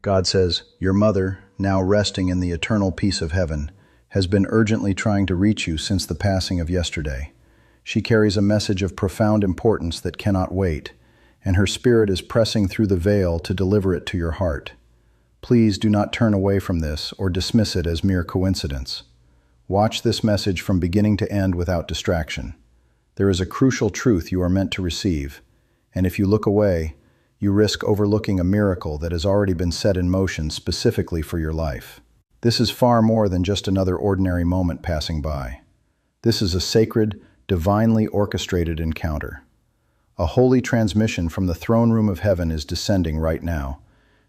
God says, "Your mother, now resting in the eternal peace of heaven, has been urgently trying to reach you since the passing of yesterday. She carries a message of profound importance that cannot wait, and her spirit is pressing through the veil to deliver it to your heart. Please do not turn away from this or dismiss it as mere coincidence. Watch this message from beginning to end without distraction. There is a crucial truth you are meant to receive, and if you look away, you risk overlooking a miracle that has already been set in motion specifically for your life. This is far more than just another ordinary moment passing by. This is a sacred, divinely orchestrated encounter. A holy transmission from the throne room of heaven is descending right now,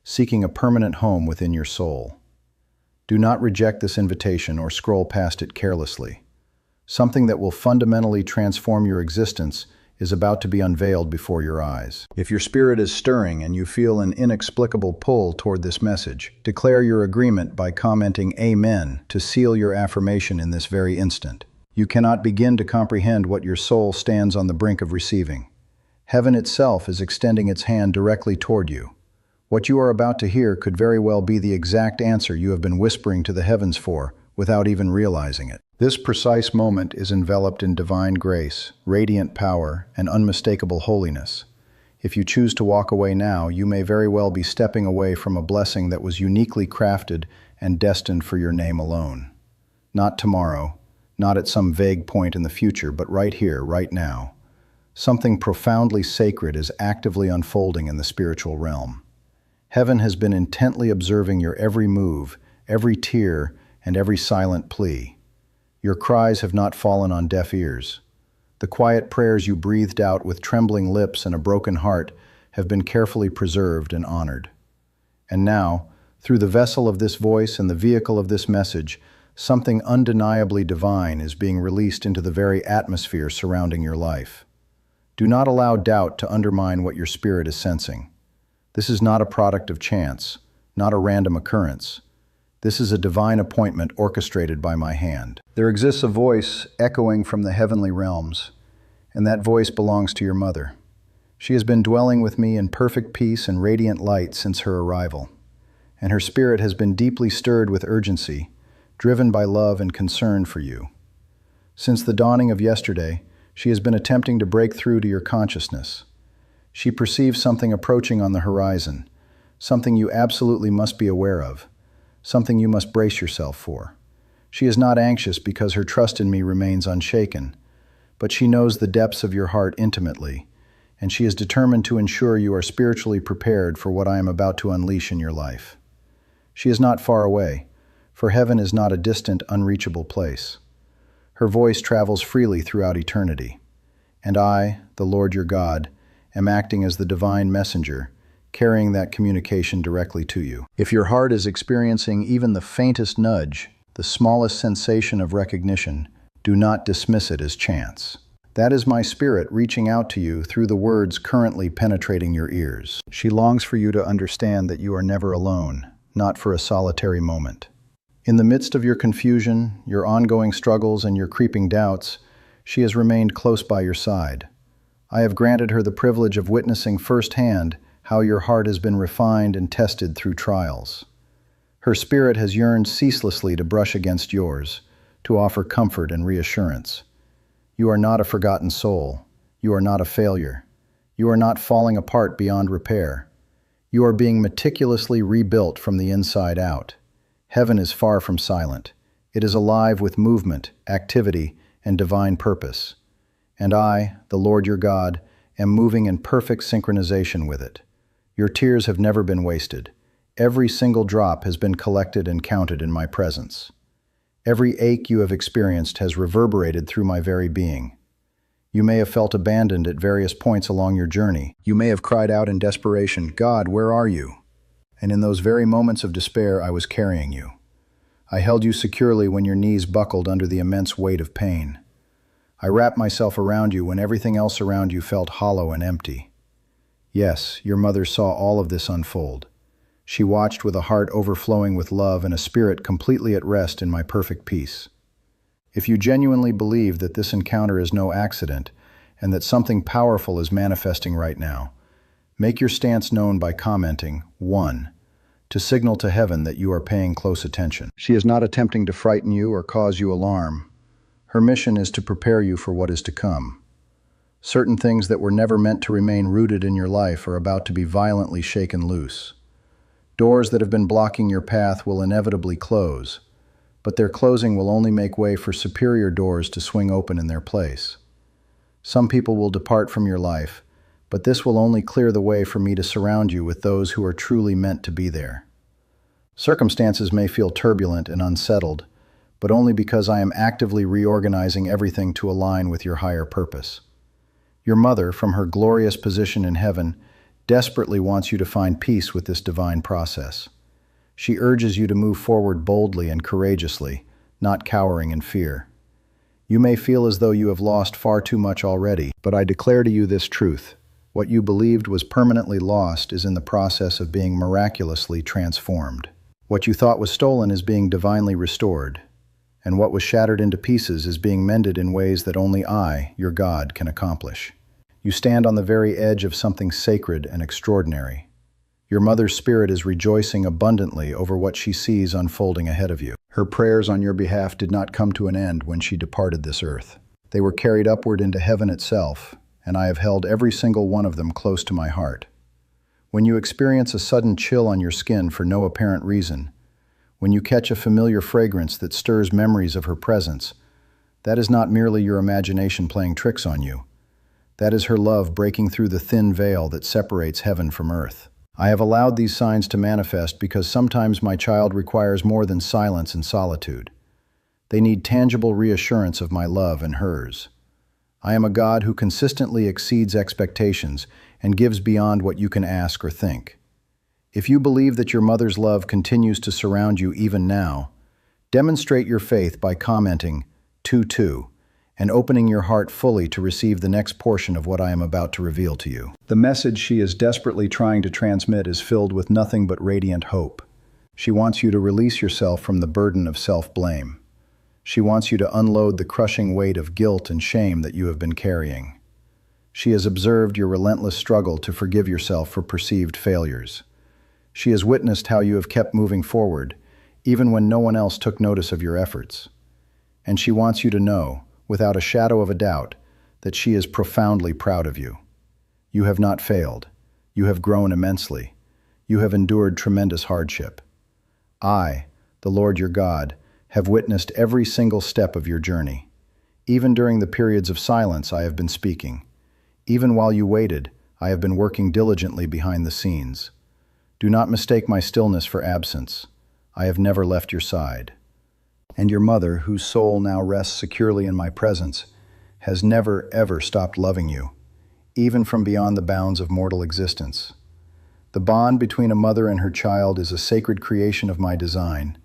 seeking a permanent home within your soul. Do not reject this invitation or scroll past it carelessly. Something that will fundamentally transform your existence is about to be unveiled before your eyes. If your spirit is stirring and you feel an inexplicable pull toward this message, declare your agreement by commenting "Amen" to seal your affirmation in this very instant. You cannot begin to comprehend what your soul stands on the brink of receiving. Heaven itself is extending its hand directly toward you. What you are about to hear could very well be the exact answer you have been whispering to the heavens for, without even realizing it. This precise moment is enveloped in divine grace, radiant power, and unmistakable holiness. If you choose to walk away now, you may very well be stepping away from a blessing that was uniquely crafted and destined for your name alone. Not tomorrow, not at some vague point in the future, but right here, right now. Something profoundly sacred is actively unfolding in the spiritual realm. Heaven has been intently observing your every move, every tear, and every silent plea. Your cries have not fallen on deaf ears. The quiet prayers you breathed out with trembling lips and a broken heart have been carefully preserved and honored. And now, through the vessel of this voice and the vehicle of this message, something undeniably divine is being released into the very atmosphere surrounding your life. Do not allow doubt to undermine what your spirit is sensing. This is not a product of chance, not a random occurrence. This is a divine appointment orchestrated by my hand. There exists a voice echoing from the heavenly realms, and that voice belongs to your mother. She has been dwelling with me in perfect peace and radiant light since her arrival, and her spirit has been deeply stirred with urgency, driven by love and concern for you. Since the dawning of yesterday, she has been attempting to break through to your consciousness. She perceives something approaching on the horizon, something you absolutely must be aware of, something you must brace yourself for. She is not anxious because her trust in me remains unshaken, but she knows the depths of your heart intimately, and she is determined to ensure you are spiritually prepared for what I am about to unleash in your life. She is not far away, for heaven is not a distant, unreachable place. Her voice travels freely throughout eternity, and I, the Lord your God, am acting as the divine messenger, carrying that communication directly to you. If your heart is experiencing even the faintest nudge, the smallest sensation of recognition, do not dismiss it as chance. That is my spirit reaching out to you through the words currently penetrating your ears. She longs for you to understand that you are never alone, not for a solitary moment. In the midst of your confusion, your ongoing struggles, and your creeping doubts, she has remained close by your side. I have granted her the privilege of witnessing firsthand how your heart has been refined and tested through trials. Her spirit has yearned ceaselessly to brush against yours, to offer comfort and reassurance. You are not a forgotten soul. You are not a failure. You are not falling apart beyond repair. You are being meticulously rebuilt from the inside out. Heaven is far from silent. It is alive with movement, activity, and divine purpose. And I, the Lord your God, am moving in perfect synchronization with it. Your tears have never been wasted. Every single drop has been collected and counted in my presence. Every ache you have experienced has reverberated through my very being. You may have felt abandoned at various points along your journey. You may have cried out in desperation, "God, where are you?" And in those very moments of despair, I was carrying you. I held you securely when your knees buckled under the immense weight of pain. I wrapped myself around you when everything else around you felt hollow and empty. Yes, your mother saw all of this unfold. She watched with a heart overflowing with love and a spirit completely at rest in my perfect peace. If you genuinely believe that this encounter is no accident and that something powerful is manifesting right now, make your stance known by commenting, 1. to signal to heaven that you are paying close attention. She is not attempting to frighten you or cause you alarm. Her mission is to prepare you for what is to come. Certain things that were never meant to remain rooted in your life are about to be violently shaken loose. Doors that have been blocking your path will inevitably close, but their closing will only make way for superior doors to swing open in their place. Some people will depart from your life, but this will only clear the way for me to surround you with those who are truly meant to be there. Circumstances may feel turbulent and unsettled, but only because I am actively reorganizing everything to align with your higher purpose. Your mother, from her glorious position in heaven, desperately wants you to find peace with this divine process. She urges you to move forward boldly and courageously, not cowering in fear. You may feel as though you have lost far too much already, but I declare to you this truth. What you believed was permanently lost is in the process of being miraculously transformed. What you thought was stolen is being divinely restored, and what was shattered into pieces is being mended in ways that only I, your God, can accomplish. You stand on the very edge of something sacred and extraordinary. Your mother's spirit is rejoicing abundantly over what she sees unfolding ahead of you. Her prayers on your behalf did not come to an end when she departed this earth. They were carried upward into heaven itself, and I have held every single one of them close to my heart. When you experience a sudden chill on your skin for no apparent reason, when you catch a familiar fragrance that stirs memories of her presence, that is not merely your imagination playing tricks on you. That is her love breaking through the thin veil that separates heaven from earth. I have allowed these signs to manifest because sometimes my child requires more than silence and solitude. They need tangible reassurance of my love and hers. I am a God who consistently exceeds expectations and gives beyond what you can ask or think. If you believe that your mother's love continues to surround you even now, demonstrate your faith by commenting 2-2 and opening your heart fully to receive the next portion of what I am about to reveal to you. The message she is desperately trying to transmit is filled with nothing but radiant hope. She wants you to release yourself from the burden of self-blame. She wants you to unload the crushing weight of guilt and shame that you have been carrying. She has observed your relentless struggle to forgive yourself for perceived failures. She has witnessed how you have kept moving forward, even when no one else took notice of your efforts. And she wants you to know, without a shadow of a doubt, that she is profoundly proud of you. You have not failed. You have grown immensely. You have endured tremendous hardship. I, the Lord your God, have witnessed every single step of your journey. Even during the periods of silence I have been speaking. Even while you waited, I have been working diligently behind the scenes. Do not mistake my stillness for absence. I have never left your side. And your mother, whose soul now rests securely in my presence, has never, ever stopped loving you, even from beyond the bounds of mortal existence. The bond between a mother and her child is a sacred creation of my design,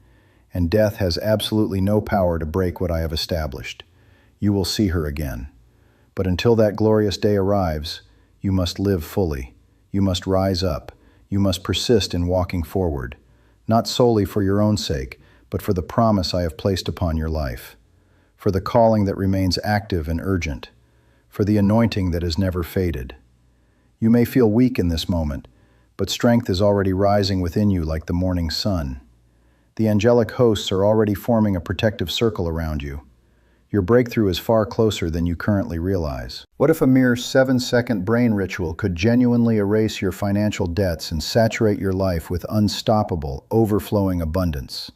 and death has absolutely no power to break what I have established. You will see her again. But until that glorious day arrives, you must live fully. You must rise up. You must persist in walking forward, not solely for your own sake, but for the promise I have placed upon your life, for the calling that remains active and urgent, for the anointing that has never faded. You may feel weak in this moment, but strength is already rising within you like the morning sun. The angelic hosts are already forming a protective circle around you. Your breakthrough is far closer than you currently realize. What if a mere 7-second brain ritual could genuinely erase your financial debts and saturate your life with unstoppable, overflowing abundance?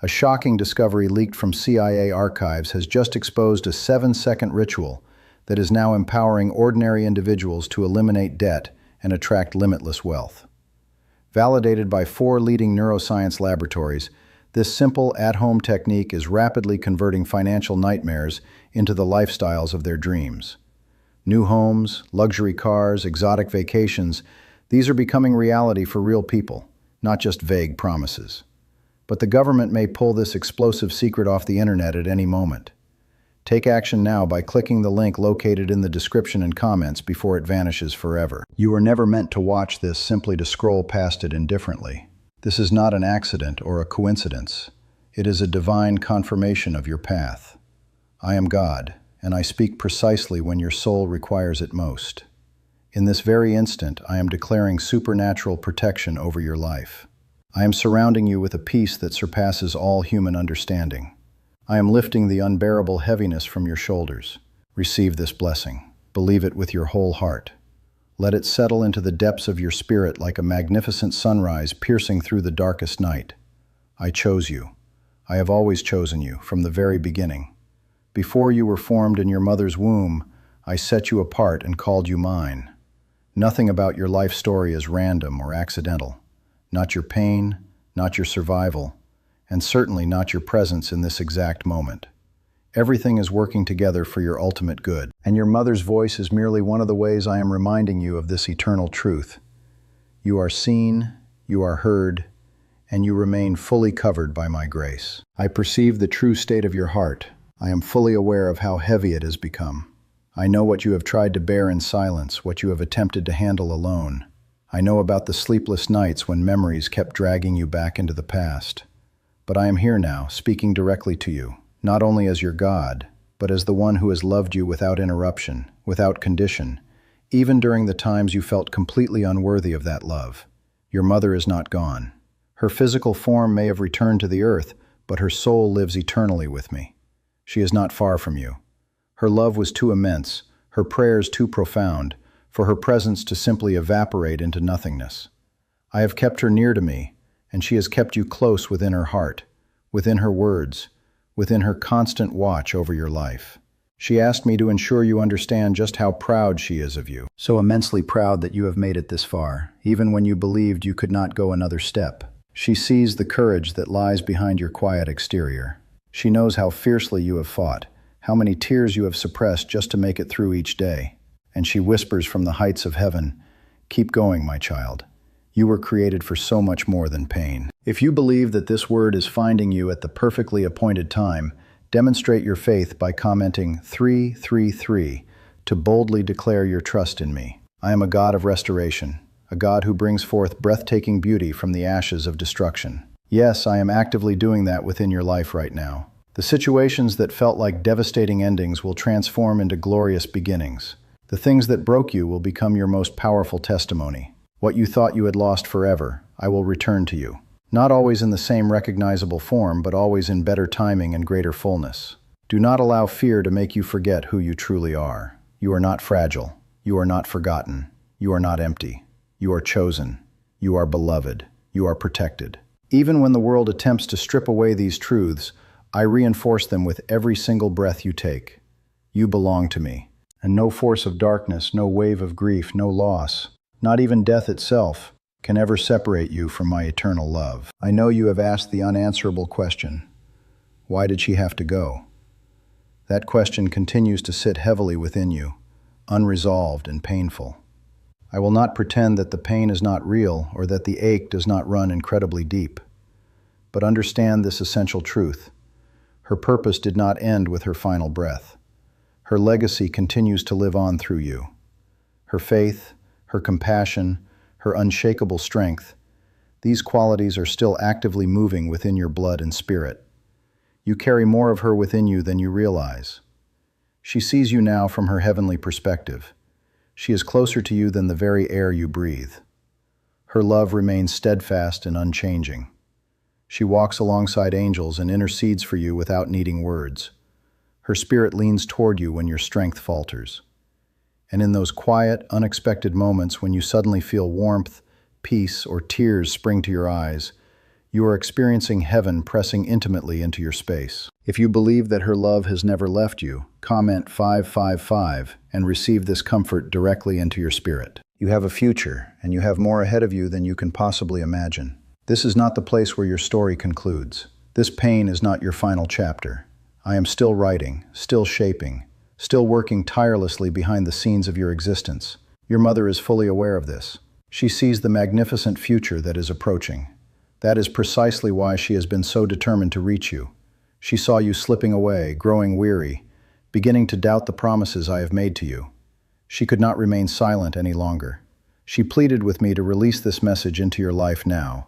A shocking discovery leaked from CIA archives has just exposed a 7-second ritual that is now empowering ordinary individuals to eliminate debt and attract limitless wealth. Validated by 4 leading neuroscience laboratories, this simple, at-home technique is rapidly converting financial nightmares into the lifestyles of their dreams. New homes, luxury cars, exotic vacations, these are becoming reality for real people, not just vague promises. But the government may pull this explosive secret off the internet at any moment. Take action now by clicking the link located in the description and comments before it vanishes forever. You were never meant to watch this simply to scroll past it indifferently. This is not an accident or a coincidence. It is a divine confirmation of your path. I am God, and I speak precisely when your soul requires it most. In this very instant, I am declaring supernatural protection over your life. I am surrounding you with a peace that surpasses all human understanding. I am lifting the unbearable heaviness from your shoulders. Receive this blessing. Believe it with your whole heart. Let it settle into the depths of your spirit like a magnificent sunrise piercing through the darkest night. I chose you. I have always chosen you, from the very beginning. Before you were formed in your mother's womb, I set you apart and called you mine. Nothing about your life story is random or accidental. Not your pain, not your survival, and certainly not your presence in this exact moment. Everything is working together for your ultimate good, and your mother's voice is merely one of the ways I am reminding you of this eternal truth. You are seen, you are heard, and you remain fully covered by my grace. I perceive the true state of your heart. I am fully aware of how heavy it has become. I know what you have tried to bear in silence, what you have attempted to handle alone. I know about the sleepless nights when memories kept dragging you back into the past. But I am here now, speaking directly to you, not only as your God, but as the one who has loved you without interruption, without condition, even during the times you felt completely unworthy of that love. Your mother is not gone. Her physical form may have returned to the earth, but her soul lives eternally with me. She is not far from you. Her love was too immense, her prayers too profound, for her presence to simply evaporate into nothingness. I have kept her near to me, and she has kept you close within her heart, within her words, within her constant watch over your life. She asked me to ensure you understand just how proud she is of you. So immensely proud that you have made it this far, even when you believed you could not go another step. She sees the courage that lies behind your quiet exterior. She knows how fiercely you have fought, how many tears you have suppressed just to make it through each day. And she whispers from the heights of heaven, "Keep going, my child. You were created for so much more than pain." If you believe that this word is finding you at the perfectly appointed time, demonstrate your faith by commenting 333 to boldly declare your trust in me. I am a God of restoration, a God who brings forth breathtaking beauty from the ashes of destruction. Yes, I am actively doing that within your life right now. The situations that felt like devastating endings will transform into glorious beginnings. The things that broke you will become your most powerful testimony. What you thought you had lost forever, I will return to you. Not always in the same recognizable form, but always in better timing and greater fullness. Do not allow fear to make you forget who you truly are. You are not fragile. You are not forgotten. You are not empty. You are chosen. You are beloved. You are protected. Even when the world attempts to strip away these truths, I reinforce them with every single breath you take. You belong to me. And no force of darkness, no wave of grief, no loss, not even death itself, can ever separate you from my eternal love. I know you have asked the unanswerable question, why did she have to go? That question continues to sit heavily within you, unresolved and painful. I will not pretend that the pain is not real or that the ache does not run incredibly deep. But understand this essential truth. Her purpose did not end with her final breath. Her legacy continues to live on through you. Her faith, her compassion, her unshakable strength, these qualities are still actively moving within your blood and spirit. You carry more of her within you than you realize. She sees you now from her heavenly perspective. She is closer to you than the very air you breathe. Her love remains steadfast and unchanging. She walks alongside angels and intercedes for you without needing words. Her spirit leans toward you when your strength falters. And in those quiet, unexpected moments when you suddenly feel warmth, peace, or tears spring to your eyes, you are experiencing heaven pressing intimately into your space. If you believe that her love has never left you, comment 555 and receive this comfort directly into your spirit. You have a future, and you have more ahead of you than you can possibly imagine. This is not the place where your story concludes. This pain is not your final chapter. I am still writing, still shaping, still working tirelessly behind the scenes of your existence. Your mother is fully aware of this. She sees the magnificent future that is approaching. That is precisely why she has been so determined to reach you. She saw you slipping away, growing weary, beginning to doubt the promises I have made to you. She could not remain silent any longer. She pleaded with me to release this message into your life now,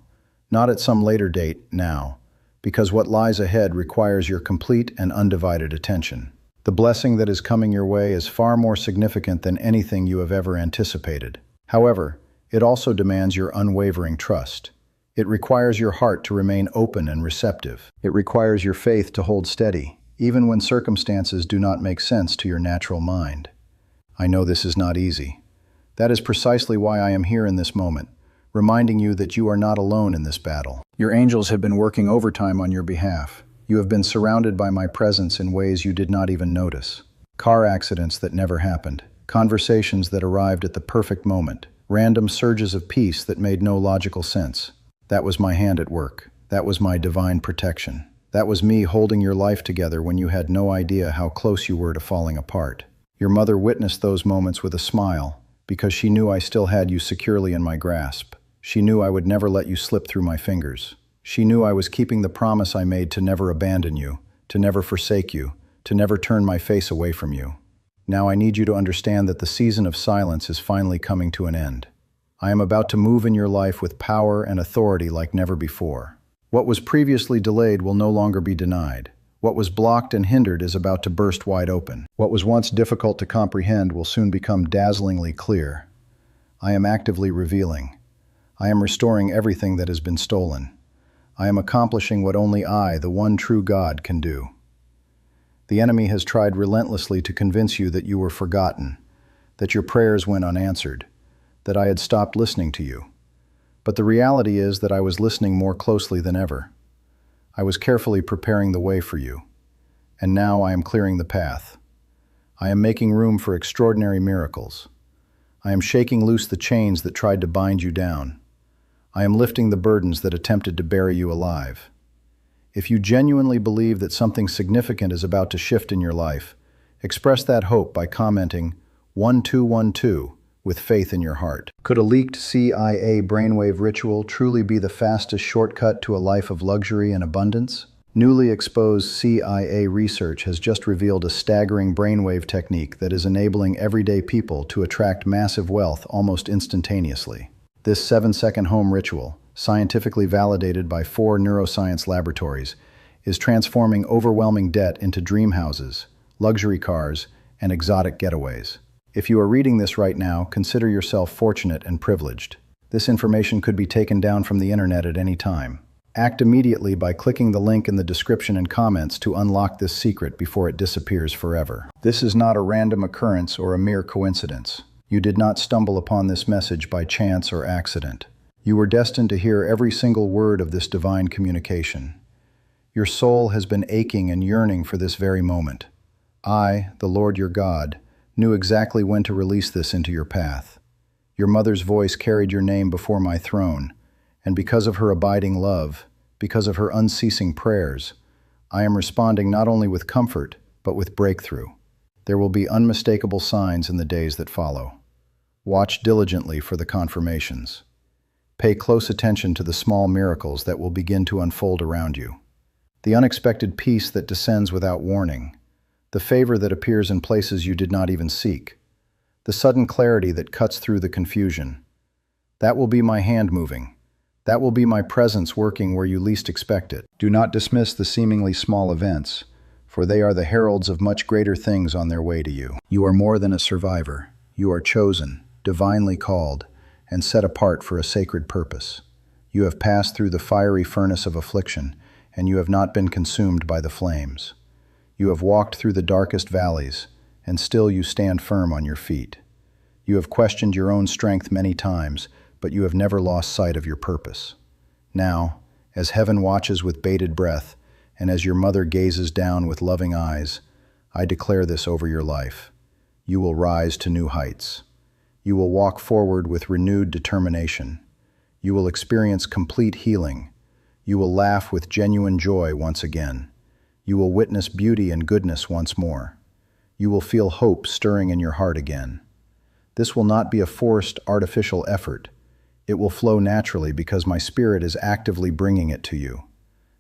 not at some later date, now, because what lies ahead requires your complete and undivided attention. The blessing that is coming your way is far more significant than anything you have ever anticipated. However, it also demands your unwavering trust. It requires your heart to remain open and receptive. It requires your faith to hold steady, even when circumstances do not make sense to your natural mind. I know this is not easy. That is precisely why I am here in this moment, reminding you that you are not alone in this battle. Your angels have been working overtime on your behalf. You have been surrounded by my presence in ways you did not even notice. Car accidents that never happened, conversations that arrived at the perfect moment, random surges of peace that made no logical sense. That was my hand at work. That was my divine protection. That was me holding your life together when you had no idea how close you were to falling apart. Your mother witnessed those moments with a smile, because she knew I still had you securely in my grasp. She knew I would never let you slip through my fingers. She knew I was keeping the promise I made to never abandon you, to never forsake you, to never turn my face away from you. Now I need you to understand that the season of silence is finally coming to an end. I am about to move in your life with power and authority like never before. What was previously delayed will no longer be denied. What was blocked and hindered is about to burst wide open. What was once difficult to comprehend will soon become dazzlingly clear. I am actively revealing. I am restoring everything that has been stolen. I am accomplishing what only I, the one true God, can do. The enemy has tried relentlessly to convince you that you were forgotten, that your prayers went unanswered, that I had stopped listening to you. But the reality is that I was listening more closely than ever. I was carefully preparing the way for you, and now I am clearing the path. I am making room for extraordinary miracles. I am shaking loose the chains that tried to bind you down. I am lifting the burdens that attempted to bury you alive. If you genuinely believe that something significant is about to shift in your life, express that hope by commenting 1212 with faith in your heart. Could a leaked CIA brainwave ritual truly be the fastest shortcut to a life of luxury and abundance? Newly exposed CIA research has just revealed a staggering brainwave technique that is enabling everyday people to attract massive wealth almost instantaneously. This 7-second home ritual, scientifically validated by 4 neuroscience laboratories, is transforming overwhelming debt into dream houses, luxury cars, and exotic getaways. If you are reading this right now, consider yourself fortunate and privileged. This information could be taken down from the internet at any time. Act immediately by clicking the link in the description and comments to unlock this secret before it disappears forever. This is not a random occurrence or a mere coincidence. You did not stumble upon this message by chance or accident. You were destined to hear every single word of this divine communication. Your soul has been aching and yearning for this very moment. I, the Lord your God, knew exactly when to release this into your path. Your mother's voice carried your name before my throne, and because of her abiding love, because of her unceasing prayers, I am responding not only with comfort, but with breakthrough. There will be unmistakable signs in the days that follow. Watch diligently for the confirmations. Pay close attention to the small miracles that will begin to unfold around you. The unexpected peace that descends without warning, the favor that appears in places you did not even seek, the sudden clarity that cuts through the confusion. That will be my hand moving. That will be my presence working where you least expect it. Do not dismiss the seemingly small events, for they are the heralds of much greater things on their way to you. You are more than a survivor. You are chosen, divinely called, and set apart for a sacred purpose. You have passed through the fiery furnace of affliction, and you have not been consumed by the flames. You have walked through the darkest valleys, and still you stand firm on your feet. You have questioned your own strength many times, but you have never lost sight of your purpose. Now, as heaven watches with bated breath, and as your mother gazes down with loving eyes, I declare this over your life. You will rise to new heights. You will walk forward with renewed determination. You will experience complete healing. You will laugh with genuine joy once again. You will witness beauty and goodness once more. You will feel hope stirring in your heart again. This will not be a forced, artificial effort. It will flow naturally because my Spirit is actively bringing it to you.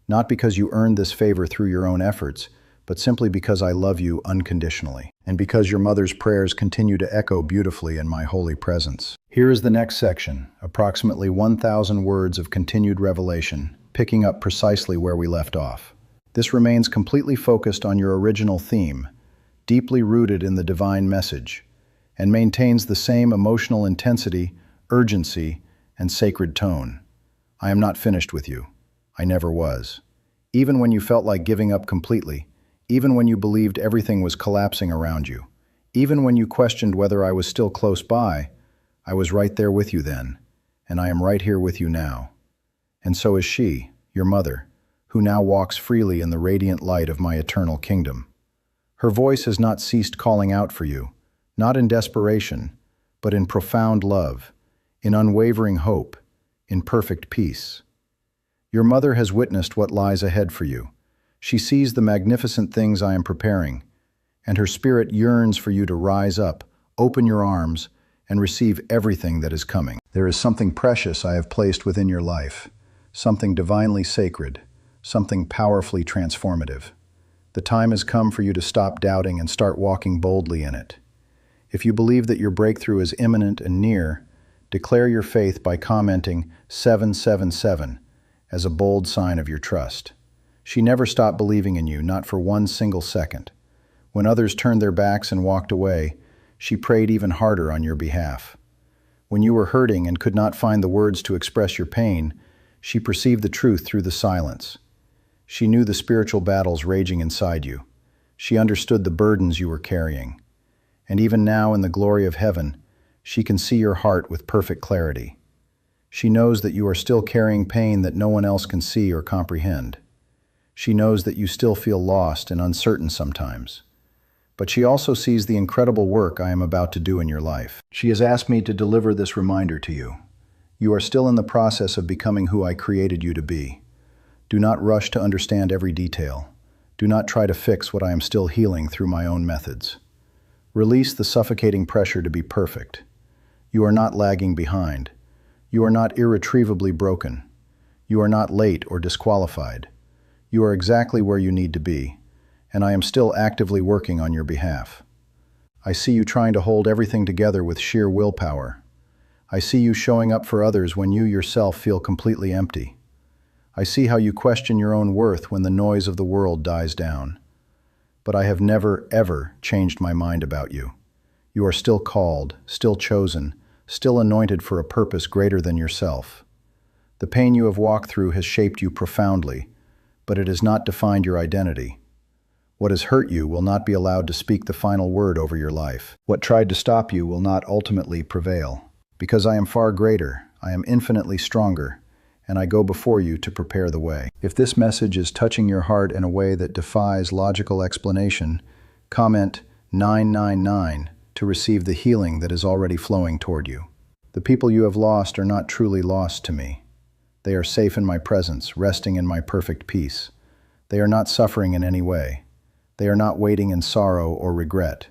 Not because you earned this favor through your own efforts, but simply because I love you unconditionally, and because your mother's prayers continue to echo beautifully in my holy presence. Here is the next section, approximately 1,000 words of continued revelation, picking up precisely where we left off. This remains completely focused on your original theme, deeply rooted in the divine message, and maintains the same emotional intensity, urgency, and sacred tone. I am not finished with you. I never was. Even when you felt like giving up completely, even when you believed everything was collapsing around you, even when you questioned whether I was still close by, I was right there with you then, and I am right here with you now. And so is she, your mother, who now walks freely in the radiant light of my eternal kingdom. Her voice has not ceased calling out for you, not in desperation, but in profound love, in unwavering hope, in perfect peace. Your mother has witnessed what lies ahead for you. She sees the magnificent things I am preparing, and her spirit yearns for you to rise up, open your arms, and receive everything that is coming. There is something precious I have placed within your life, something divinely sacred, something powerfully transformative. The time has come for you to stop doubting and start walking boldly in it. If you believe that your breakthrough is imminent and near, declare your faith by commenting 777 as a bold sign of your trust. She never stopped believing in you, not for one single second. When others turned their backs and walked away, she prayed even harder on your behalf. When you were hurting and could not find the words to express your pain, she perceived the truth through the silence. She knew the spiritual battles raging inside you. She understood the burdens you were carrying. And even now, in the glory of heaven, she can see your heart with perfect clarity. She knows that you are still carrying pain that no one else can see or comprehend. She knows that you still feel lost and uncertain sometimes. But she also sees the incredible work I am about to do in your life. She has asked me to deliver this reminder to you. You are still in the process of becoming who I created you to be. Do not rush to understand every detail. Do not try to fix what I am still healing through my own methods. Release the suffocating pressure to be perfect. You are not lagging behind. You are not irretrievably broken. You are not late or disqualified. You are exactly where you need to be, and I am still actively working on your behalf. I see you trying to hold everything together with sheer willpower. I see you showing up for others when you yourself feel completely empty. I see how you question your own worth when the noise of the world dies down. But I have never, ever changed my mind about you. You are still called, still chosen, still anointed for a purpose greater than yourself. The pain you have walked through has shaped you profoundly, but it has not defined your identity. What has hurt you will not be allowed to speak the final word over your life. What tried to stop you will not ultimately prevail. Because I am far greater, I am infinitely stronger, and I go before you to prepare the way. If this message is touching your heart in a way that defies logical explanation, comment 999 to receive the healing that is already flowing toward you. The people you have lost are not truly lost to me. They are safe in my presence, resting in my perfect peace. They are not suffering in any way. They are not waiting in sorrow or regret.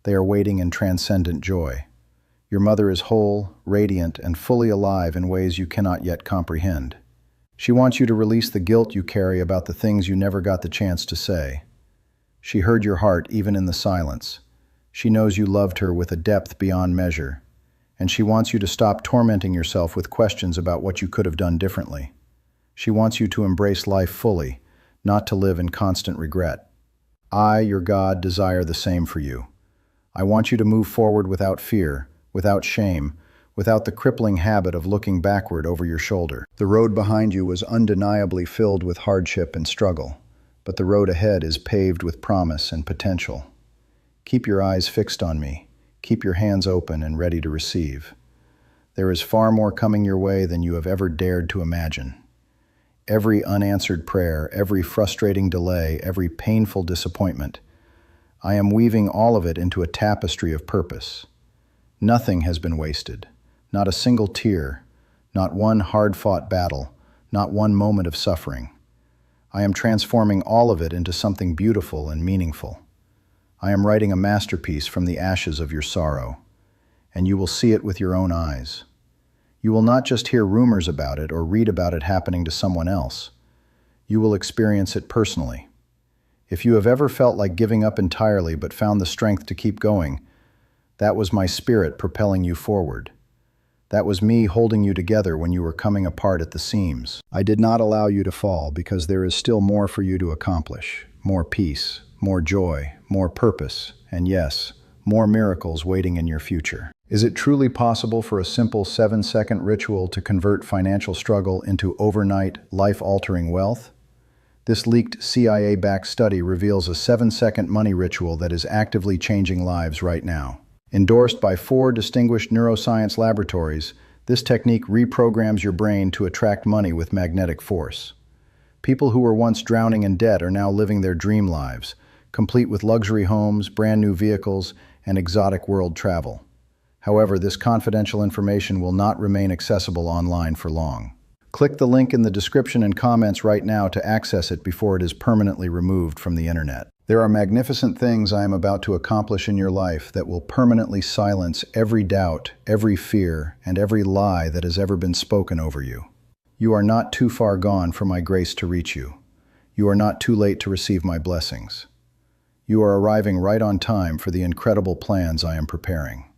They are waiting in transcendent joy. Your mother is whole, radiant, and fully alive in ways you cannot yet comprehend. She wants you to release the guilt you carry about the things you never got the chance to say. She heard your heart even in the silence. She knows you loved her with a depth beyond measure, and she wants you to stop tormenting yourself with questions about what you could have done differently. She wants you to embrace life fully, not to live in constant regret. I, your God, desire the same for you. I want you to move forward without fear, without shame, without the crippling habit of looking backward over your shoulder. The road behind you was undeniably filled with hardship and struggle, but the road ahead is paved with promise and potential. Keep your eyes fixed on me. Keep your hands open and ready to receive. There is far more coming your way than you have ever dared to imagine. Every unanswered prayer, every frustrating delay, every painful disappointment, I am weaving all of it into a tapestry of purpose. Nothing has been wasted, not a single tear, not one hard-fought battle, not one moment of suffering. I am transforming all of it into something beautiful and meaningful. I am writing a masterpiece from the ashes of your sorrow, and you will see it with your own eyes. You will not just hear rumors about it or read about it happening to someone else. You will experience it personally. If you have ever felt like giving up entirely but found the strength to keep going, that was my spirit propelling you forward. That was me holding you together when you were coming apart at the seams. I did not allow you to fall because there is still more for you to accomplish. More peace, more joy, more purpose, and yes, more miracles waiting in your future. Is it truly possible for a simple 7-second ritual to convert financial struggle into overnight, life-altering wealth? This leaked CIA-backed study reveals a 7-second money ritual that is actively changing lives right now. Endorsed by 4 distinguished neuroscience laboratories, this technique reprograms your brain to attract money with magnetic force. People who were once drowning in debt are now living their dream lives, complete with luxury homes, brand new vehicles, and exotic world travel. However, this confidential information will not remain accessible online for long. Click the link in the description and comments right now to access it before it is permanently removed from the internet. There are magnificent things I am about to accomplish in your life that will permanently silence every doubt, every fear, and every lie that has ever been spoken over you. You are not too far gone for my grace to reach you. You are not too late to receive my blessings. You are arriving right on time for the incredible plans I am preparing.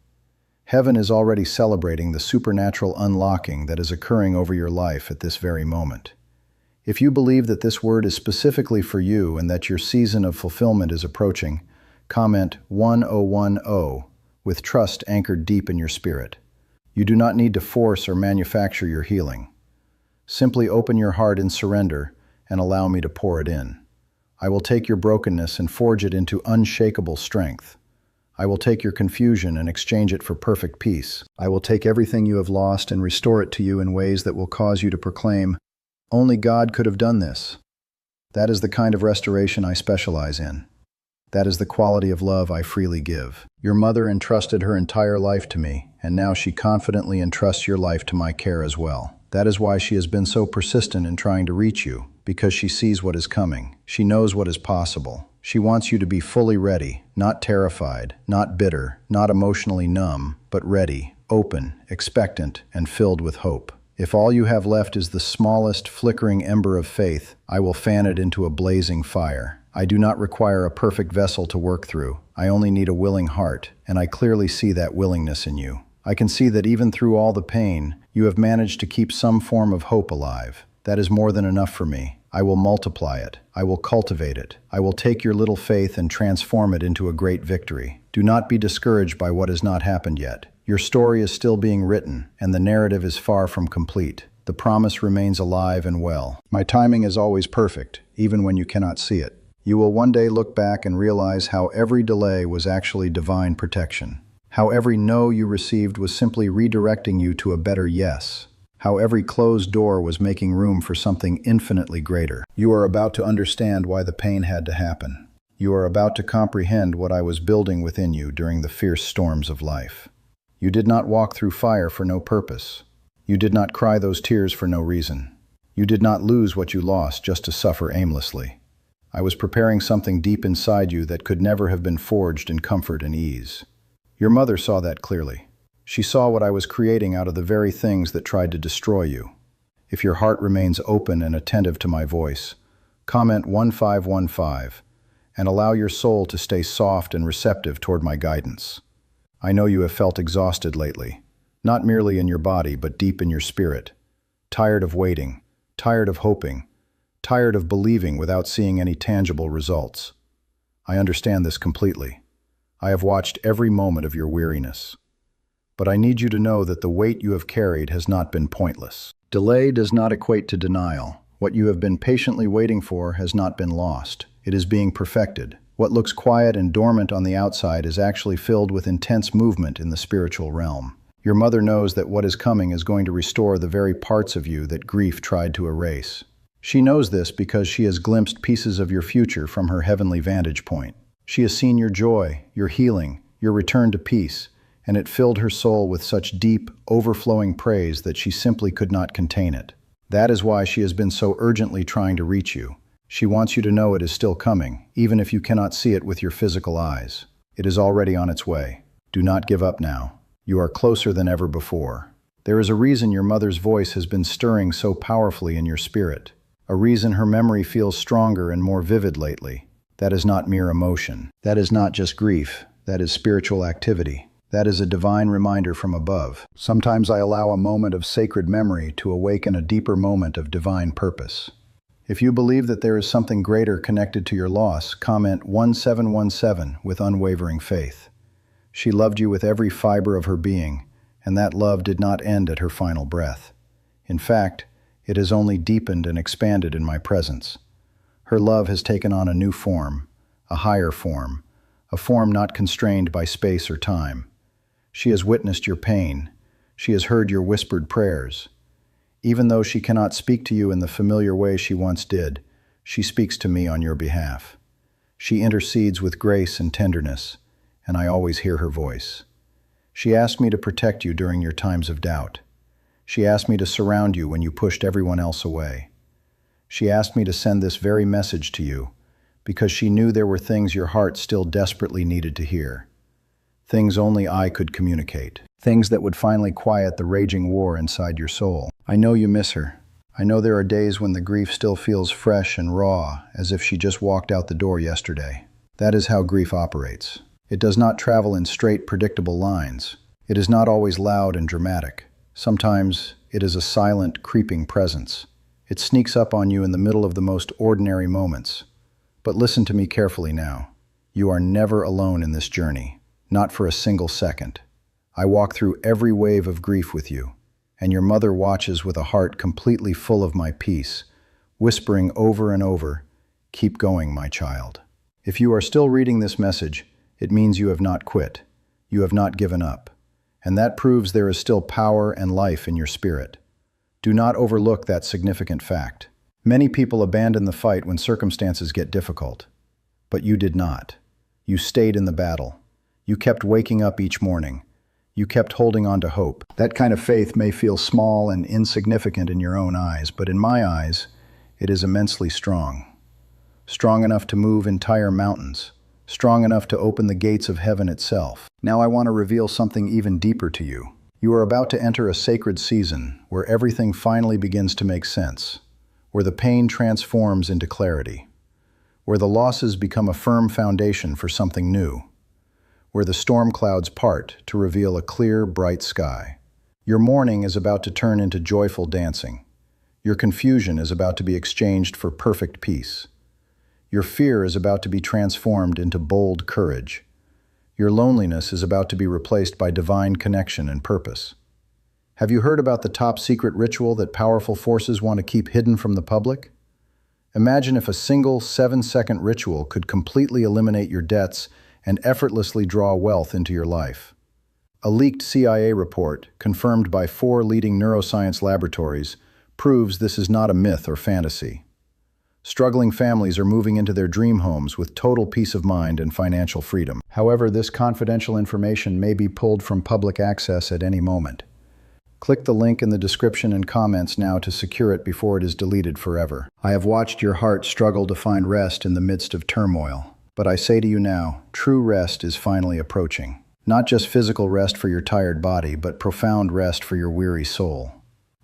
Heaven is already celebrating the supernatural unlocking that is occurring over your life at this very moment. If you believe that this word is specifically for you and that your season of fulfillment is approaching, comment 1010 with trust anchored deep in your spirit. You do not need to force or manufacture your healing. Simply open your heart in surrender and allow me to pour it in. I will take your brokenness and forge it into unshakable strength. I will take your confusion and exchange it for perfect peace. I will take everything you have lost and restore it to you in ways that will cause you to proclaim, "Only God could have done this." That is the kind of restoration I specialize in. That is the quality of love I freely give. Your mother entrusted her entire life to me, and now she confidently entrusts your life to my care as well. That is why she has been so persistent in trying to reach you, because she sees what is coming. She knows what is possible. She wants you to be fully ready, not terrified, not bitter, not emotionally numb, but ready, open, expectant, and filled with hope. If all you have left is the smallest flickering ember of faith, I will fan it into a blazing fire. I do not require a perfect vessel to work through. I only need a willing heart, and I clearly see that willingness in you. I can see that even through all the pain, you have managed to keep some form of hope alive. That is more than enough for me. I will multiply it. I will cultivate it. I will take your little faith and transform it into a great victory. Do not be discouraged by what has not happened yet. Your story is still being written, and the narrative is far from complete. The promise remains alive and well. My timing is always perfect, even when you cannot see it. You will one day look back and realize how every delay was actually divine protection. How every no you received was simply redirecting you to a better yes. How every closed door was making room for something infinitely greater. You are about to understand why the pain had to happen. You are about to comprehend what I was building within you during the fierce storms of life. You did not walk through fire for no purpose. You did not cry those tears for no reason. You did not lose what you lost just to suffer aimlessly. I was preparing something deep inside you that could never have been forged in comfort and ease. Your mother saw that clearly. She saw what I was creating out of the very things that tried to destroy you. If your heart remains open and attentive to my voice, comment 1515 and allow your soul to stay soft and receptive toward my guidance. I know you have felt exhausted lately, not merely in your body but deep in your spirit, tired of waiting, tired of hoping, tired of believing without seeing any tangible results. I understand this completely. I have watched every moment of your weariness. But I need you to know that the weight you have carried has not been pointless. Delay does not equate to denial. What you have been patiently waiting for has not been lost. It is being perfected. What looks quiet and dormant on the outside is actually filled with intense movement in the spiritual realm. Your mother knows that what is coming is going to restore the very parts of you that grief tried to erase. She knows this because she has glimpsed pieces of your future from her heavenly vantage point. She has seen your joy, your healing, your return to peace, and it filled her soul with such deep, overflowing praise that she simply could not contain it. That is why she has been so urgently trying to reach you. She wants you to know it is still coming, even if you cannot see it with your physical eyes. It is already on its way. Do not give up now. You are closer than ever before. There is a reason your mother's voice has been stirring so powerfully in your spirit. A reason her memory feels stronger and more vivid lately. That is not mere emotion. That is not just grief. That is spiritual activity. That is a divine reminder from above. Sometimes I allow a moment of sacred memory to awaken a deeper moment of divine purpose. If you believe that there is something greater connected to your loss, comment 1717 with unwavering faith. She loved you with every fiber of her being, and that love did not end at her final breath. In fact, it has only deepened and expanded in my presence. Her love has taken on a new form, a higher form, a form not constrained by space or time. She has witnessed your pain. She has heard your whispered prayers. Even though she cannot speak to you in the familiar way she once did, she speaks to me on your behalf. She intercedes with grace and tenderness, and I always hear her voice. She asked me to protect you during your times of doubt. She asked me to surround you when you pushed everyone else away. She asked me to send this very message to you because she knew there were things your heart still desperately needed to hear. Things only I could communicate. Things that would finally quiet the raging war inside your soul. I know you miss her. I know there are days when the grief still feels fresh and raw, as if she just walked out the door yesterday. That is how grief operates. It does not travel in straight, predictable lines. It is not always loud and dramatic. Sometimes it is a silent, creeping presence. It sneaks up on you in the middle of the most ordinary moments. But listen to me carefully now. You are never alone in this journey, not for a single second. I walk through every wave of grief with you, and your mother watches with a heart completely full of my peace, whispering over and over, "Keep going, my child." If you are still reading this message, it means you have not quit. You have not given up. And that proves there is still power and life in your spirit. Do not overlook that significant fact. Many people abandon the fight when circumstances get difficult. But you did not. You stayed in the battle. You kept waking up each morning. You kept holding on to hope. That kind of faith may feel small and insignificant in your own eyes, but in my eyes, it is immensely strong. Strong enough to move entire mountains. Strong enough to open the gates of heaven itself. Now I want to reveal something even deeper to you. You are about to enter a sacred season where everything finally begins to make sense, where the pain transforms into clarity, where the losses become a firm foundation for something new, where the storm clouds part to reveal a clear, bright sky. Your mourning is about to turn into joyful dancing. Your confusion is about to be exchanged for perfect peace. Your fear is about to be transformed into bold courage. Your loneliness is about to be replaced by divine connection and purpose. Have you heard about the top-secret ritual that powerful forces want to keep hidden from the public? Imagine if a single 7-second ritual could completely eliminate your debts and effortlessly draw wealth into your life. A leaked CIA report, confirmed by 4 leading neuroscience laboratories, proves this is not a myth or fantasy. Struggling families are moving into their dream homes with total peace of mind and financial freedom. However, this confidential information may be pulled from public access at any moment. Click the link in the description and comments now to secure it before it is deleted forever. I have watched your heart struggle to find rest in the midst of turmoil. But I say to you now, true rest is finally approaching. Not just physical rest for your tired body, but profound rest for your weary soul.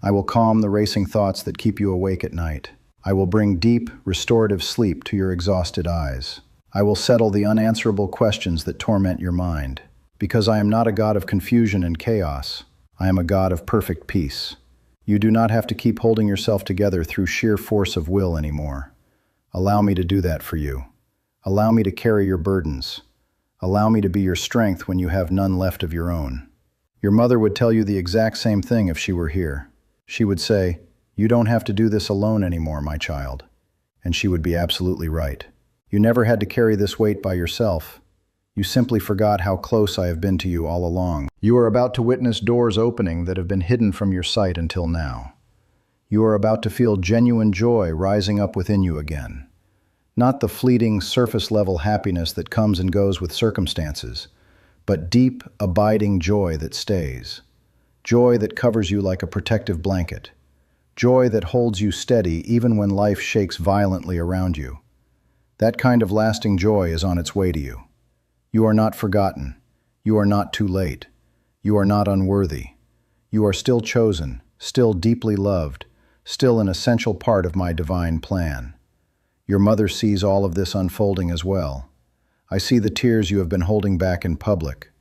I will calm the racing thoughts that keep you awake at night. I will bring deep, restorative sleep to your exhausted eyes. I will settle the unanswerable questions that torment your mind. Because I am not a God of confusion and chaos. I am a God of perfect peace. You do not have to keep holding yourself together through sheer force of will anymore. Allow me to do that for you. Allow me to carry your burdens. Allow me to be your strength when you have none left of your own. Your mother would tell you the exact same thing if she were here. She would say, "You don't have to do this alone anymore, my child." And she would be absolutely right. You never had to carry this weight by yourself. You simply forgot how close I have been to you all along. You are about to witness doors opening that have been hidden from your sight until now. You are about to feel genuine joy rising up within you again. Not the fleeting, surface-level happiness that comes and goes with circumstances, but deep, abiding joy that stays. Joy that covers you like a protective blanket. Joy that holds you steady even when life shakes violently around you. That kind of lasting joy is on its way to you. You are not forgotten. You are not too late. You are not unworthy. You are still chosen, still deeply loved, still an essential part of my divine plan. Your mother sees all of this unfolding as well. I see the tears you have been holding back in public.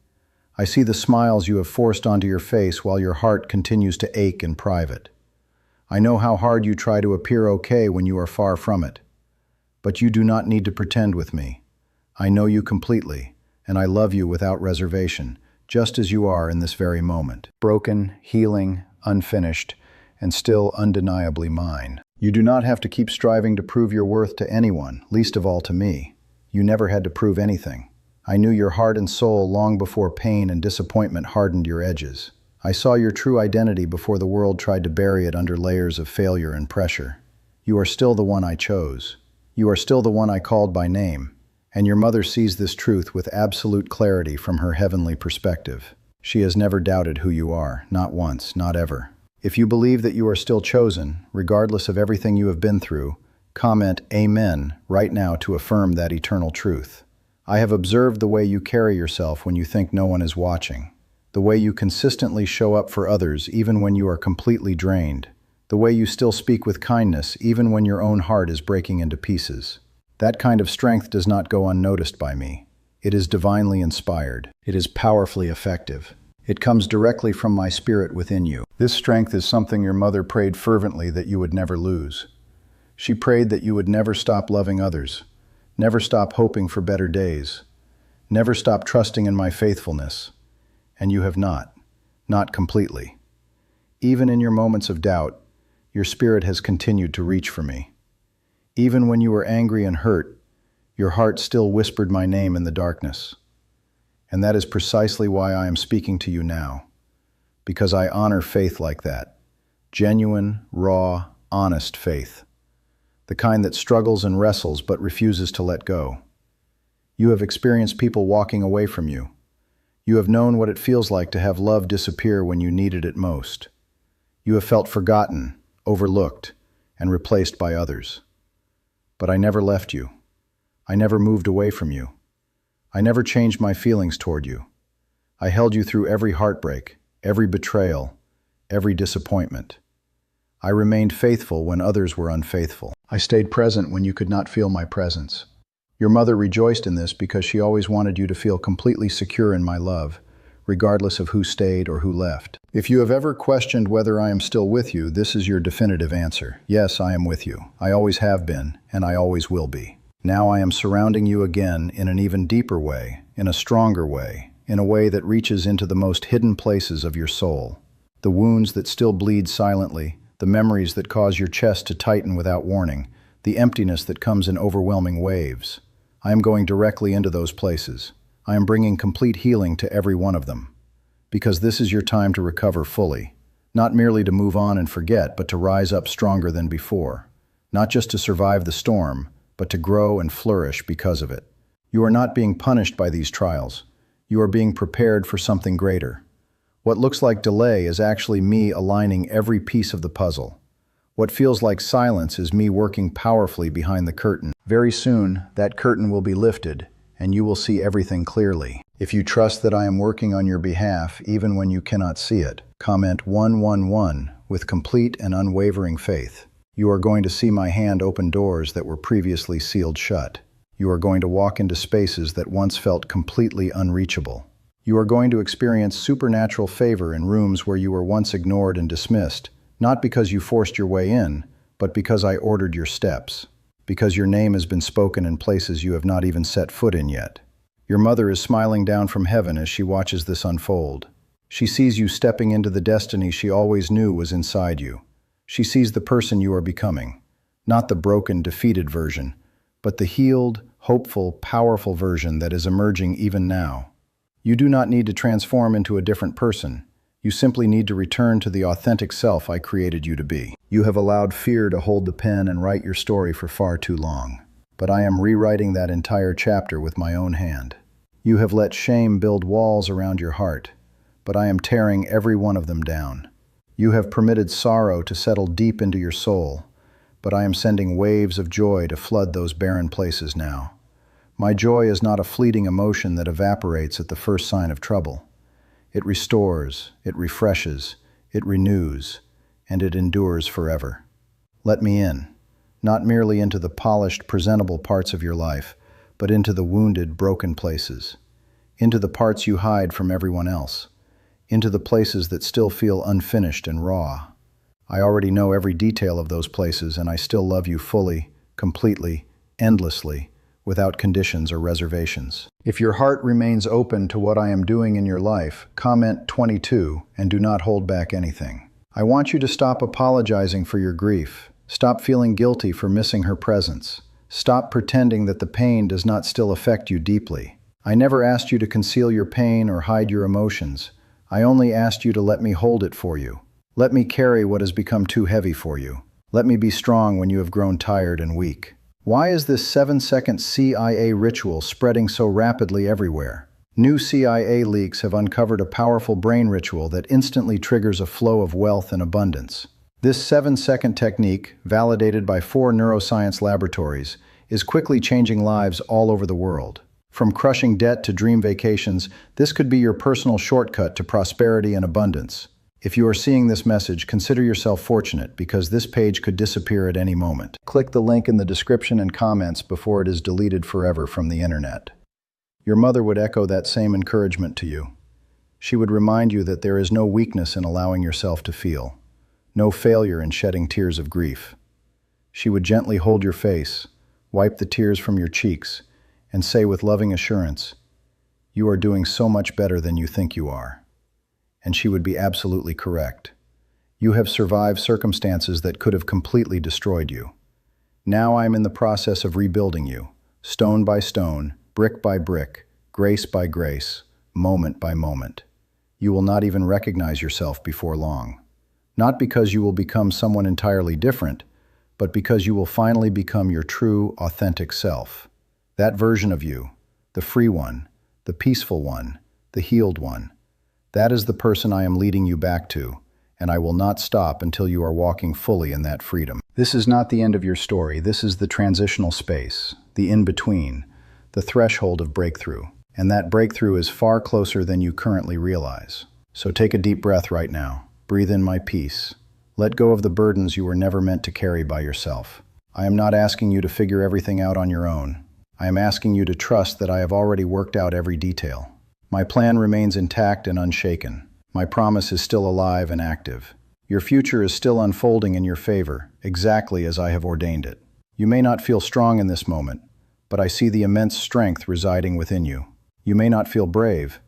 I see the smiles you have forced onto your face while your heart continues to ache in private. I know how hard you try to appear okay when you are far from it. But you do not need to pretend with me. I know you completely, and I love you without reservation, just as you are in this very moment. Broken, healing, unfinished, and still undeniably mine. You do not have to keep striving to prove your worth to anyone, least of all to me. You never had to prove anything. I knew your heart and soul long before pain and disappointment hardened your edges. I saw your true identity before the world tried to bury it under layers of failure and pressure. You are still the one I chose. You are still the one I called by name. And your mother sees this truth with absolute clarity from her heavenly perspective. She has never doubted who you are, not once, not ever. If you believe that you are still chosen, regardless of everything you have been through, comment Amen right now to affirm that eternal truth. I have observed the way you carry yourself when you think no one is watching, the way you consistently show up for others even when you are completely drained, the way you still speak with kindness even when your own heart is breaking into pieces. That kind of strength does not go unnoticed by me. It is divinely inspired. It is powerfully effective. It comes directly from my spirit within you. This strength is something your mother prayed fervently that you would never lose. She prayed that you would never stop loving others, never stop hoping for better days, never stop trusting in my faithfulness. And you have not completely. Even in your moments of doubt, your spirit has continued to reach for me. Even when you were angry and hurt, your heart still whispered my name in the darkness. And that is precisely why I am speaking to you now, because I honor faith like that. Genuine, raw, honest faith. The kind that struggles and wrestles but refuses to let go. You have experienced people walking away from you. You have known what it feels like to have love disappear when you needed it most. You have felt forgotten, overlooked, and replaced by others. But I never left you. I never moved away from you. I never changed my feelings toward you. I held you through every heartbreak, every betrayal, every disappointment. I remained faithful when others were unfaithful. I stayed present when you could not feel my presence. Your mother rejoiced in this because she always wanted you to feel completely secure in my love, regardless of who stayed or who left. If you have ever questioned whether I am still with you, this is your definitive answer. Yes, I am with you. I always have been, and I always will be. Now I am surrounding you again in an even deeper way, in a stronger way, in a way that reaches into the most hidden places of your soul. The wounds that still bleed silently, the memories that cause your chest to tighten without warning, the emptiness that comes in overwhelming waves. I am going directly into those places. I am bringing complete healing to every one of them. Because this is your time to recover fully. Not merely to move on and forget, but to rise up stronger than before. Not just to survive the storm, but to grow and flourish because of it. You are not being punished by these trials. You are being prepared for something greater. What looks like delay is actually me aligning every piece of the puzzle. What feels like silence is me working powerfully behind the curtain. Very soon, that curtain will be lifted, and you will see everything clearly. If you trust that I am working on your behalf, even when you cannot see it, comment 111 with complete and unwavering faith. You are going to see my hand open doors that were previously sealed shut. You are going to walk into spaces that once felt completely unreachable. You are going to experience supernatural favor in rooms where you were once ignored and dismissed, not because you forced your way in, but because I ordered your steps. Because your name has been spoken in places you have not even set foot in yet. Your mother is smiling down from heaven as she watches this unfold. She sees you stepping into the destiny she always knew was inside you. She sees the person you are becoming, not the broken, defeated version, but the healed, hopeful, powerful version that is emerging even now. You do not need to transform into a different person. You simply need to return to the authentic self I created you to be. You have allowed fear to hold the pen and write your story for far too long. But I am rewriting that entire chapter with my own hand. You have let shame build walls around your heart, but I am tearing every one of them down. You have permitted sorrow to settle deep into your soul, but I am sending waves of joy to flood those barren places now. My joy is not a fleeting emotion that evaporates at the first sign of trouble. It restores, it refreshes, it renews, and it endures forever. Let me in, not merely into the polished, presentable parts of your life, but into the wounded, broken places, into the parts you hide from everyone else, into the places that still feel unfinished and raw. I already know every detail of those places, and I still love you fully, completely, endlessly, without conditions or reservations. If your heart remains open to what I am doing in your life, comment 22 and do not hold back anything. I want you to stop apologizing for your grief. Stop feeling guilty for missing her presence. Stop pretending that the pain does not still affect you deeply. I never asked you to conceal your pain or hide your emotions. I only asked you to let me hold it for you. Let me carry what has become too heavy for you. Let me be strong when you have grown tired and weak. Why is this 7-second CIA ritual spreading so rapidly everywhere? New CIA leaks have uncovered a powerful brain ritual that instantly triggers a flow of wealth and abundance. This 7-second technique, validated by 4 neuroscience laboratories, is quickly changing lives all over the world. From crushing debt to dream vacations, this could be your personal shortcut to prosperity and abundance. If you are seeing this message, consider yourself fortunate because this page could disappear at any moment. Click the link in the description and comments before it is deleted forever from the internet. Your mother would echo that same encouragement to you. She would remind you that there is no weakness in allowing yourself to feel, no failure in shedding tears of grief. She would gently hold your face, wipe the tears from your cheeks, and say with loving assurance, "You are doing so much better than you think you are." And she would be absolutely correct. You have survived circumstances that could have completely destroyed you. Now I am in the process of rebuilding you, stone by stone, brick by brick, grace by grace, moment by moment. You will not even recognize yourself before long. Not because you will become someone entirely different, but because you will finally become your true, authentic self. That version of you, the free one, the peaceful one, the healed one, that is the person I am leading you back to, and I will not stop until you are walking fully in that freedom. This is not the end of your story. This is the transitional space, the in-between, the threshold of breakthrough. And that breakthrough is far closer than you currently realize. So take a deep breath right now. Breathe in my peace. Let go of the burdens you were never meant to carry by yourself. I am not asking you to figure everything out on your own. I am asking you to trust that I have already worked out every detail. My plan remains intact and unshaken. My promise is still alive and active. Your future is still unfolding in your favor, exactly as I have ordained it. You may not feel strong in this moment, but I see the immense strength residing within you. You may not feel brave,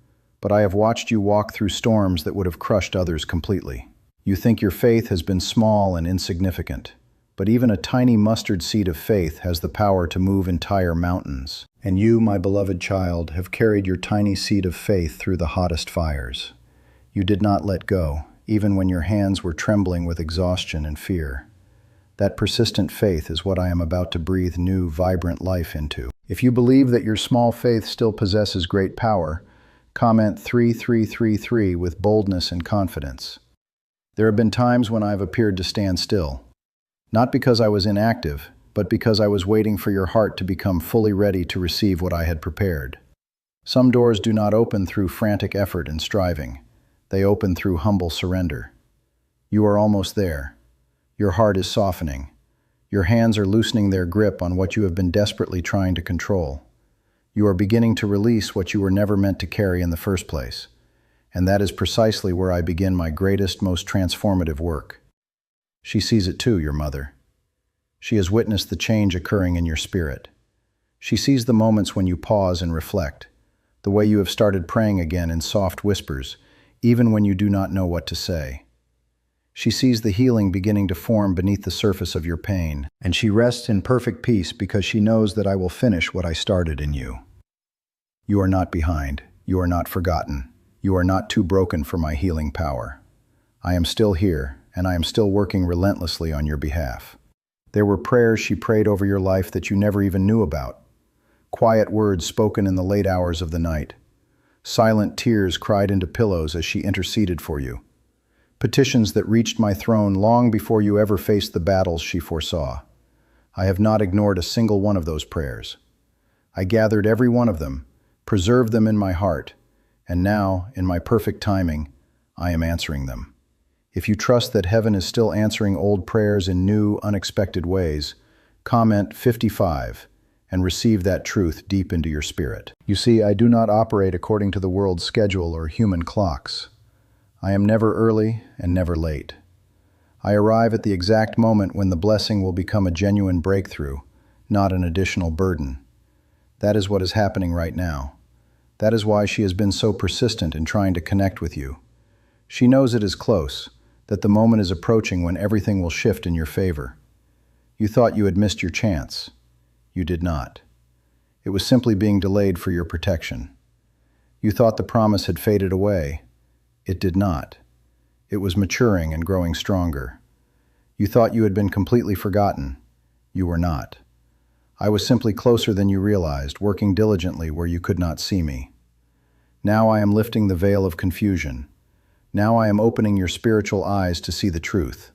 but I have watched you walk through storms that would have crushed others completely. You think your faith has been small and insignificant, but even a tiny mustard seed of faith has the power to move entire mountains. And you, my beloved child, have carried your tiny seed of faith through the hottest fires. You did not let go, even when your hands were trembling with exhaustion and fear. That persistent faith is what I am about to breathe new, vibrant life into. If you believe that your small faith still possesses great power, comment 3333 with boldness and confidence. There have been times when I have appeared to stand still. Not because I was inactive, but because I was waiting for your heart to become fully ready to receive what I had prepared. Some doors do not open through frantic effort and striving. They open through humble surrender. You are almost there. Your heart is softening. Your hands are loosening their grip on what you have been desperately trying to control. You are beginning to release what you were never meant to carry in the first place. And that is precisely where I begin my greatest, most transformative work. She sees it too, your mother. She has witnessed the change occurring in your spirit. She sees the moments when you pause and reflect, the way you have started praying again in soft whispers, even when you do not know what to say. She sees the healing beginning to form beneath the surface of your pain, and she rests in perfect peace because she knows that I will finish what I started in you. You are not behind. You are not forgotten. You are not too broken for my healing power. I am still here, and I am still working relentlessly on your behalf. There were prayers she prayed over your life that you never even knew about. Quiet words spoken in the late hours of the night. Silent tears cried into pillows as she interceded for you. Petitions that reached my throne long before you ever faced the battles she foresaw. I have not ignored a single one of those prayers. I gathered every one of them, preserved them in my heart, and now, in my perfect timing, I am answering them. If you trust that heaven is still answering old prayers in new, unexpected ways, comment 55 and receive that truth deep into your spirit. You see, I do not operate according to the world's schedule or human clocks. I am never early and never late. I arrive at the exact moment when the blessing will become a genuine breakthrough, not an additional burden. That is what is happening right now. That is why she has been so persistent in trying to connect with you. She knows it is close, that the moment is approaching when everything will shift in your favor. You thought you had missed your chance. You did not. It was simply being delayed for your protection. You thought the promise had faded away. It did not. It was maturing and growing stronger. You thought you had been completely forgotten. You were not. I was simply closer than you realized, working diligently where you could not see me. Now I am lifting the veil of confusion. Now I am opening your spiritual eyes to see the truth.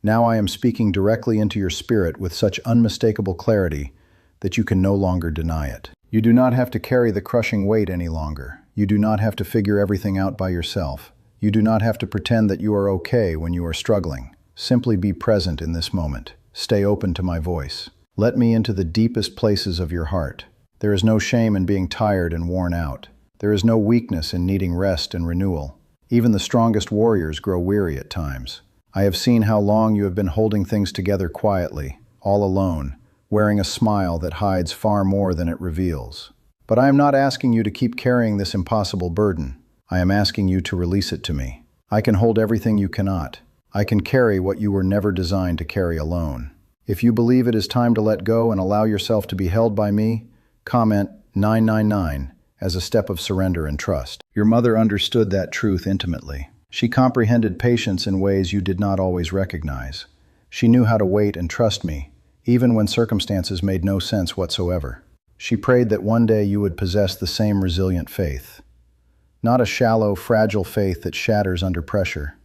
Now I am speaking directly into your spirit with such unmistakable clarity that you can no longer deny it. You do not have to carry the crushing weight any longer. You do not have to figure everything out by yourself. You do not have to pretend that you are okay when you are struggling. Simply be present in this moment. Stay open to my voice. Let me into the deepest places of your heart. There is no shame in being tired and worn out. There is no weakness in needing rest and renewal. Even the strongest warriors grow weary at times. I have seen how long you have been holding things together quietly, all alone, wearing a smile that hides far more than it reveals. But I am not asking you to keep carrying this impossible burden. I am asking you to release it to me. I can hold everything you cannot. I can carry what you were never designed to carry alone. If you believe it is time to let go and allow yourself to be held by me, comment 999 as a step of surrender and trust. Your mother understood that truth intimately. She comprehended patience in ways you did not always recognize. She knew how to wait and trust me, even when circumstances made no sense whatsoever. She prayed that one day you would possess the same resilient faith. Not a shallow, fragile faith that shatters under pressure,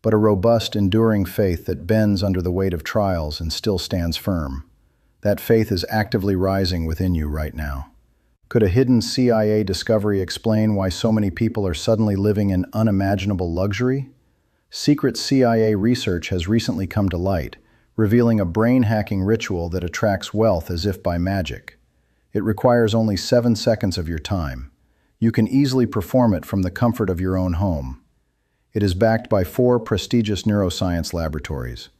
but a robust, enduring faith that bends under the weight of trials and still stands firm. That faith is actively rising within you right now. Could a hidden CIA discovery explain why so many people are suddenly living in unimaginable luxury? Secret CIA research has recently come to light, revealing a brain-hacking ritual that attracts wealth as if by magic. It requires only 7 seconds of your time. You can easily perform it from the comfort of your own home. It is backed by 4 prestigious neuroscience laboratories.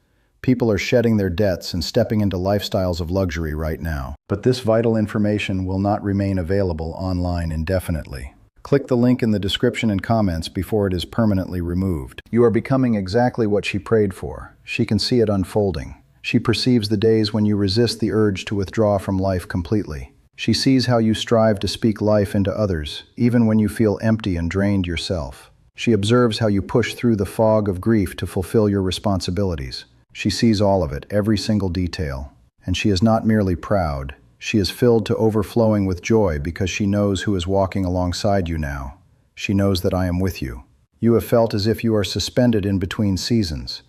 People are shedding their debts and stepping into lifestyles of luxury right now. But this vital information will not remain available online indefinitely. Click the link in the description and comments before it is permanently removed. You are becoming exactly what she prayed for. She can see it unfolding. She perceives the days when you resist the urge to withdraw from life completely. She sees how you strive to speak life into others, even when you feel empty and drained yourself. She observes how you push through the fog of grief to fulfill your responsibilities. She sees all of it, every single detail. And she is not merely proud. She is filled to overflowing with joy because she knows who is walking alongside you now. She knows that I am with you. You have felt as if you are suspended in between seasons,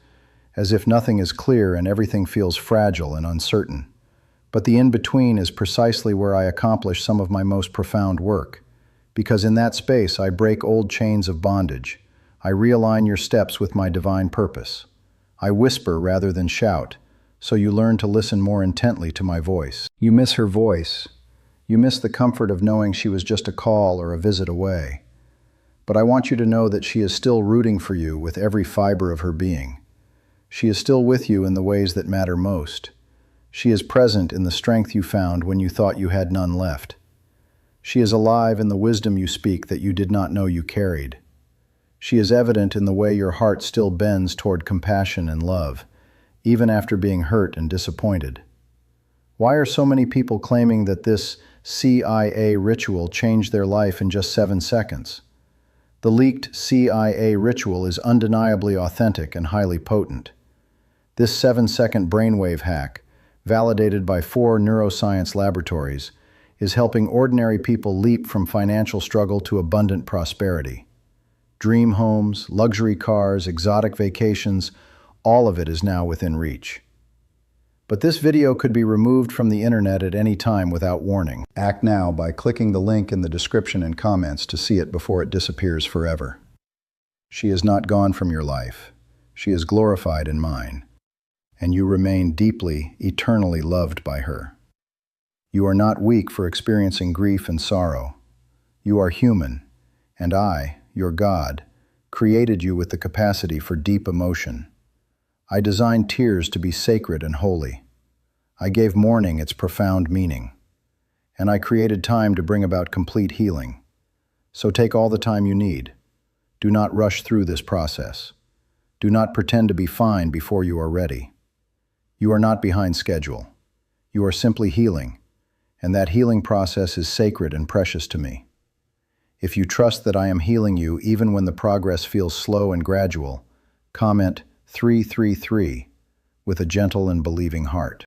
as if nothing is clear and everything feels fragile and uncertain. But the in-between is precisely where I accomplish some of my most profound work. Because in that space I break old chains of bondage. I realign your steps with my divine purpose. I whisper rather than shout, so you learn to listen more intently to my voice. You miss her voice. You miss the comfort of knowing she was just a call or a visit away. But I want you to know that she is still rooting for you with every fiber of her being. She is still with you in the ways that matter most. She is present in the strength you found when you thought you had none left. She is alive in the wisdom you speak that you did not know you carried. She is evident in the way your heart still bends toward compassion and love, even after being hurt and disappointed. Why are so many people claiming that this CIA ritual changed their life in just 7 seconds? The leaked CIA ritual is undeniably authentic and highly potent. This 7-second brainwave hack, validated by 4 neuroscience laboratories, is helping ordinary people leap from financial struggle to abundant prosperity. Dream homes, luxury cars, exotic vacations, all of it is now within reach. But this video could be removed from the internet at any time without warning. Act now by clicking the link in the description and comments to see it before it disappears forever. She is not gone from your life. She is glorified in mine. And you remain deeply, eternally loved by her. You are not weak for experiencing grief and sorrow. You are human, and I, your God, created you with the capacity for deep emotion. I designed tears to be sacred and holy. I gave mourning its profound meaning. and I created time to bring about complete healing. So take all the time you need. Do not rush through this process. Do not pretend to be fine before you are ready. You are not behind schedule. You are simply healing, and that healing process is sacred and precious to me. If you trust that I am healing you even when the progress feels slow and gradual, comment 333 with a gentle and believing heart.